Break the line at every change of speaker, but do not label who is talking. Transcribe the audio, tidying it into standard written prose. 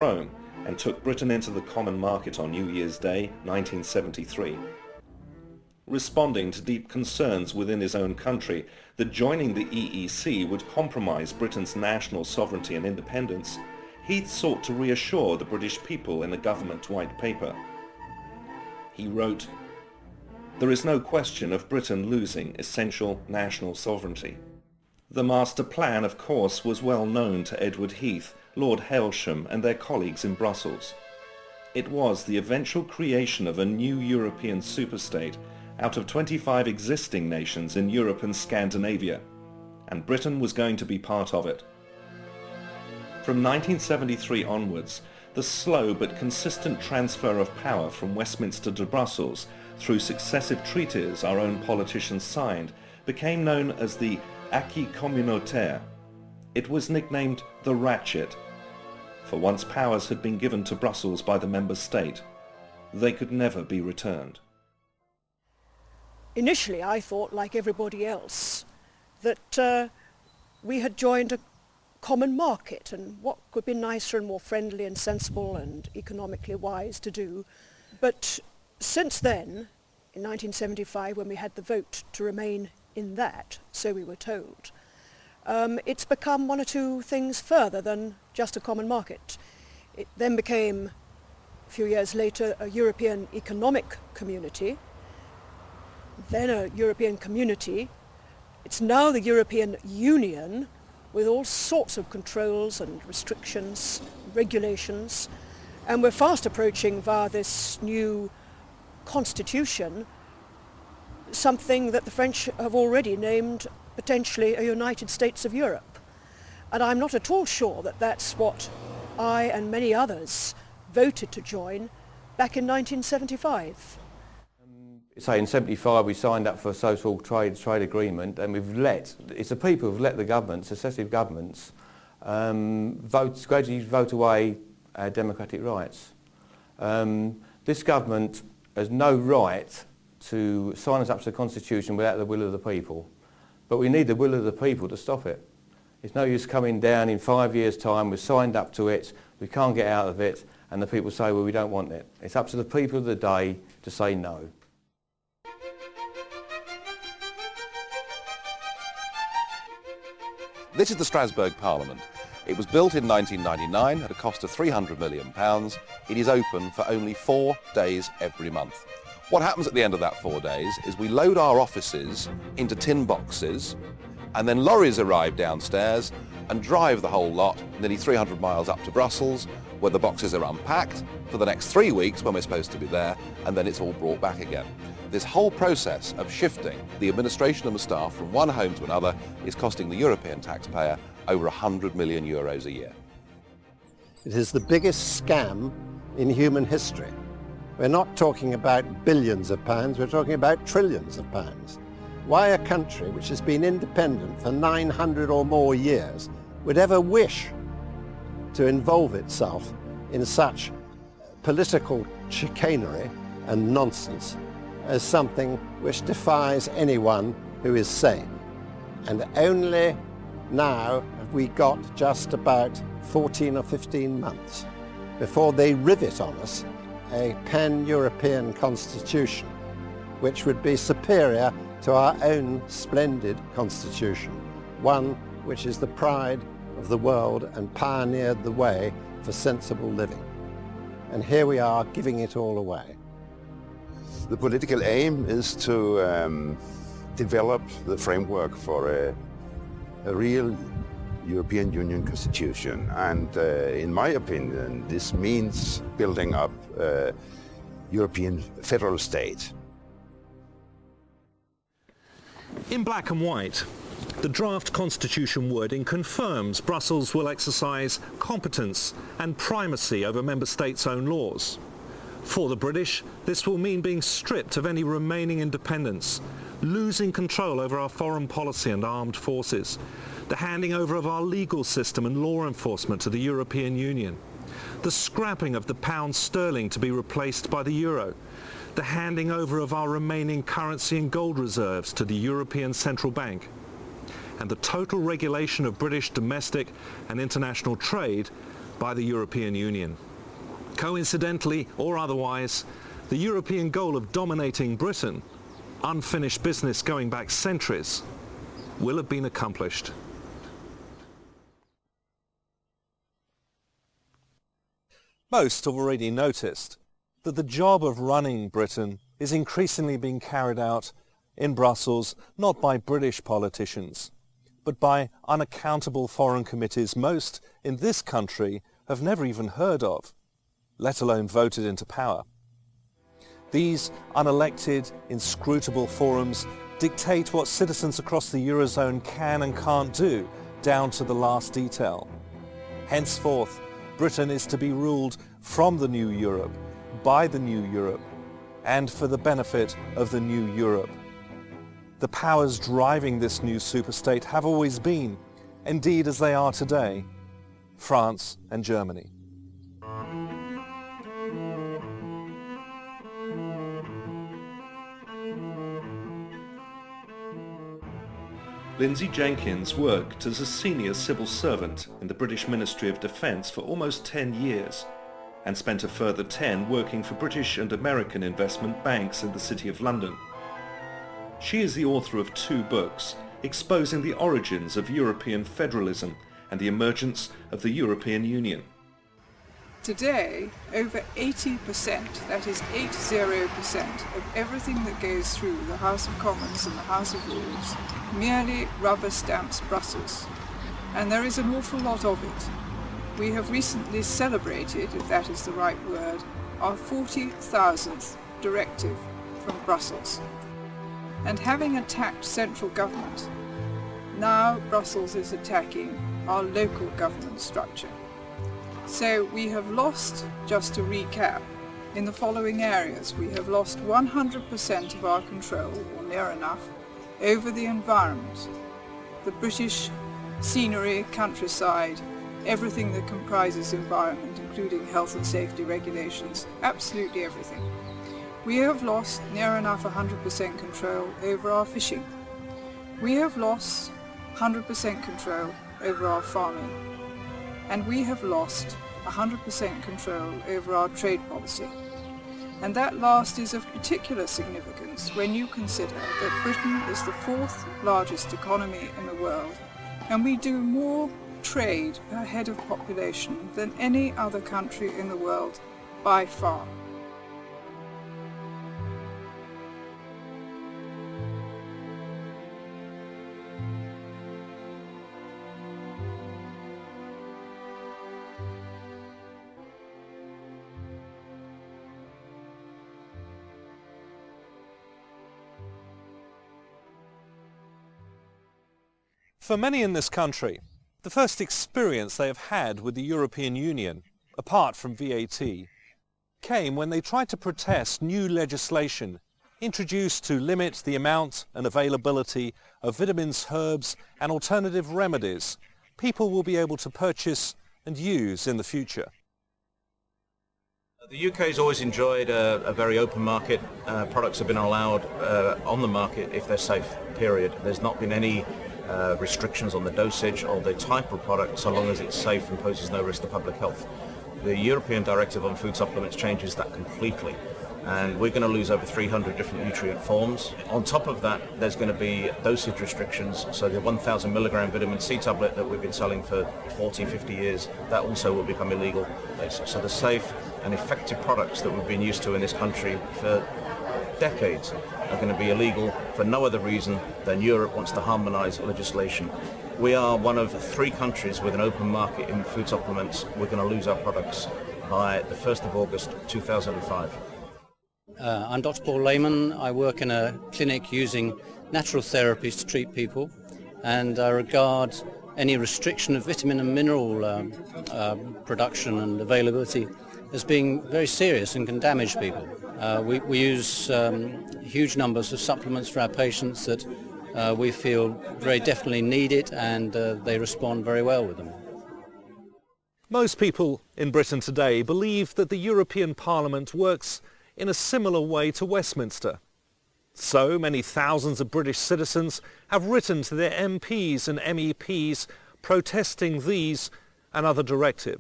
Rome and took Britain into the common market on New Year's Day, 1973. Responding to deep concerns within his own country that joining the EEC would compromise Britain's national sovereignty and independence, Heath sought to reassure the British people in a government white paper. He wrote, "There is no question of Britain losing essential national sovereignty." The master plan, of course, was well known to Edward Heath, Lord Hailsham and their colleagues in Brussels. It was the eventual creation of a new European superstate out of 25 existing nations in Europe and Scandinavia, and Britain was going to be part of it. From 1973 onwards, the slow but consistent transfer of power from Westminster to Brussels through successive treaties our own politicians signed became known as the acquis communautaire. It was nicknamed the Ratchet, for once powers had been given to Brussels by the member state, they could never be returned.
Initially I thought, like everybody else, that we had joined a common market, and what could be nicer and more friendly and sensible and economically wise to do. But since then, in 1975, when we had the vote to remain in that, so we were told, it's become one or two things further than just a common market. It then became, a few years later, a European Economic Community, then a European Community. It's now the European Union, with all sorts of controls and restrictions, regulations, and we're fast approaching via this new constitution something that the French have already named potentially a United States of Europe. And I'm not at all sure that that's what I and many others voted to join back in 1975.
Say in 75 we signed up for a social trade agreement, and it's the people who've let the governments, successive governments, gradually vote away our democratic rights. This government has no right to sign us up to the Constitution without the will of the people, but we need the will of the people to stop it. It's no use coming down in 5 years' time, we've signed up to it, we can't get out of it, and the people say, well, we don't want it. It's up to the people of the day to say no.
This is the Strasbourg Parliament. It was built in 1999 at a cost of £300 million. It is open for only 4 days every month. What happens at the end of that 4 days is we load our offices into tin boxes, and then lorries arrive downstairs and drive the whole lot nearly 300 miles up to Brussels, where the boxes are unpacked for the next 3 weeks when we're supposed to be there, and then it's all brought back again. This whole process of shifting the administration and the staff from one home to another is costing the European taxpayer over €100 million a year.
It is the biggest scam in human history. We're not talking about billions of pounds, we're talking about trillions of pounds. Why a country which has been independent for 900 or more years would ever wish to involve itself in such political chicanery and nonsense as something which defies anyone who is sane. And only now have we got just about 14 or 15 months before they rivet on us a pan-European constitution which would be superior to our own splendid constitution, one which is the pride of the world and pioneered the way for sensible living. And here we are giving it all away.
The political aim is to develop the framework for a real European Union constitution, and in my opinion this means building up a European federal state.
In black and white, the draft constitution wording confirms Brussels will exercise competence and primacy over member states' own laws. For the British, this will mean being stripped of any remaining independence, losing control over our foreign policy and armed forces, the handing over of our legal system and law enforcement to the European Union, the scrapping of the pound sterling to be replaced by the euro, the handing over of our remaining currency and gold reserves to the European Central Bank, and the total regulation of British domestic and international trade by the European Union. Coincidentally or otherwise, the European goal of dominating Britain, unfinished business going back centuries, will have been accomplished.
Most have already noticed that the job of running Britain is increasingly being carried out in Brussels not by British politicians, but by unaccountable foreign committees most in this country have never even heard of, let alone voted into power. These unelected, inscrutable forums dictate what citizens across the Eurozone can and can't do, down to the last detail. Henceforth, Britain is to be ruled from the new Europe, by the new Europe, and for the benefit of the new Europe. The powers driving this new superstate have always been, indeed as they are today, France and Germany.
Lindsay Jenkins worked as a senior civil servant in the British Ministry of Defence for almost 10 years and spent a further 10 working for British and American investment banks in the City of London. She is the author of 2 books exposing the origins of European federalism and the emergence of the European Union.
Today, over 80%, that is 80%, of everything that goes through the House of Commons and the House of Lords merely rubber stamps Brussels. And there is an awful lot of it. We have recently celebrated, if that is the right word, our 40,000th directive from Brussels. And having attacked central government, now Brussels is attacking our local government structure. So we have lost, just to recap, in the following areas. We have lost 100% of our control, or near enough, over the environment. The British scenery, countryside, everything that comprises environment, including health and safety regulations, absolutely everything. We have lost near enough 100% control over our fishing. We have lost 100% control over our farming. And we have lost 100% control over our trade policy. And that last is of particular significance when you consider that Britain is the 4th largest economy in the world, and we do more trade per head of population than any other country in the world by far.
For many in this country, the first experience they have had with the European Union, apart from VAT, came when they tried to protest new legislation introduced to limit the amount and availability of vitamins, herbs and alternative remedies people will be able to purchase and use in the future.
The UK has always enjoyed a very open market. Products have been allowed on the market if they're safe, period. There's not been any restrictions on the dosage or the type of product so long as it's safe and poses no risk to public health. The European Directive on Food Supplements changes that completely, and we're going to lose over 300 different nutrient forms. On top of that, there's going to be dosage restrictions, so the 1,000 milligram vitamin C tablet that we've been selling for 40, 50 years, that also will become illegal. So the safe and effective products that we've been used to in this country for decades are going to be illegal for no other reason than Europe wants to harmonise legislation. We are one of 3 countries with an open market in food supplements. We're going to lose our products by the 1st of August 2005.
I'm Dr. Paul Lehman. I work in a clinic using natural therapies to treat people, and I regard any restriction of vitamin and mineral production and availability as being very serious and can damage people. We use huge numbers of supplements for our patients that we feel very definitely need it, and they respond very well with them.
Most people in Britain today believe that the European Parliament works in a similar way to Westminster. So many thousands of British citizens have written to their MPs and MEPs protesting these and other directives.